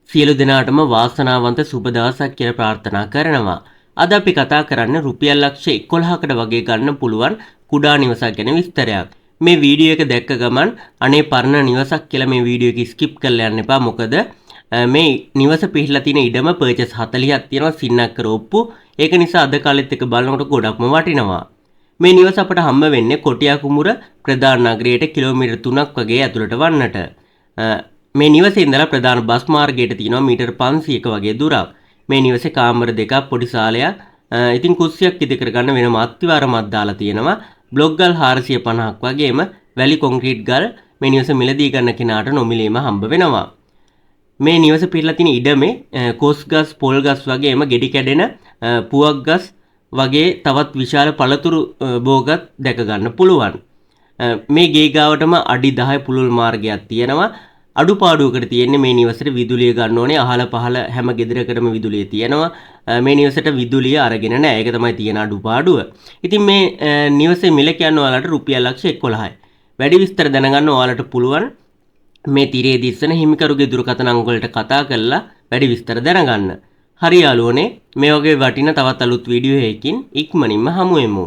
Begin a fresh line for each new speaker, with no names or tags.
සියලු දෙනාටම වාසනාවන්ත සුබ දවසක් කියලා ප්‍රාර්ථනා කරනවා. අද අපි කතා කරන්නේ රුපියල් ලක්ෂ 11කට වගේ ගන්න පුළුවන් කුඩා නිවසක් ගැන විස්තරයක්. මේ වීඩියෝ එක දැක්ක ගමන් අනේ පරණ නිවසක් කියලා මේ වීඩියෝ එක ස්කිප් කරලා යන්න එපා. මොකද මේ නිවස පිහිටලා තියෙන ඉඩම පර්චේස් 40ක් තියෙනවා සින්නක්කර ඔප්පු. ඒක නිසා අද කාලෙත් එක බලනකොට ගොඩක්ම වටිනවා. මේ නිවස අපට හම්බ වෙන්නේ කොටියා කුමුර ප්‍රධාන නගරයට කිලෝමීටර් 3ක් වගේ ඇතුළට වන්නට. මේ නිවසේ ඉඳලා ප්‍රධාන බස් මාර්ගයට තියෙනවා මීටර් 500ක වගේ දුරක්. මේ නිවසේ කාමර දෙකක් පොඩි සාලයක් ඉතින් කුස්සියක් ඉදි කරගන්න වෙනම අත්විවරමක් දාලා තියෙනවා. බ්ලොක් ගල් 450ක් වගේම වැලි කොන්ක්‍රීට් ගල් මේ නිවස මිලදී ගන්න කෙනාට නොමිලේම හම්බ වෙනවා. මේ නිවස පිටලා තියෙන ඉඩමේ කොස් ගස් පොල් ගස් වගේම ගෙඩි කැඩෙන පුවක් ගස් වගේ තවත් විශාල පළතුරු භෝගත් දැක ගන්න පුළුවන්. මේ ගේ ගාවටම අඩි 10 පුළුල් මාර්ගයක් තියෙනවා. අඩුපාඩුවකට තියෙන්නේ මේ නිවසට විදුලිය ගන්න ඕනේ. අහල පහල හැම ගෙදරකටම විදුලිය තියෙනවා. මේ නිවසට විදුලිය අරගෙන නැහැ. ඒක තමයි තියෙන අඩුපාඩුව. ඉතින් මේ නිවසේ මිල කියන්නේ ඔයාලට රුපියල් ලක්ෂ 11යි. වැඩි විස්තර දැනගන්න ඔයාලට පුළුවන් මේ තිරේ දිස්සන හිමිකරුගේ දුරකථන අංක වලට කතා කරලා වැඩි විස්තර දැනගන්න. හරි යාළුවනේ මේ වගේ වටින තවත් අලුත් වීඩියෝ එකකින් ඉක්මනින්ම හමු වෙමු.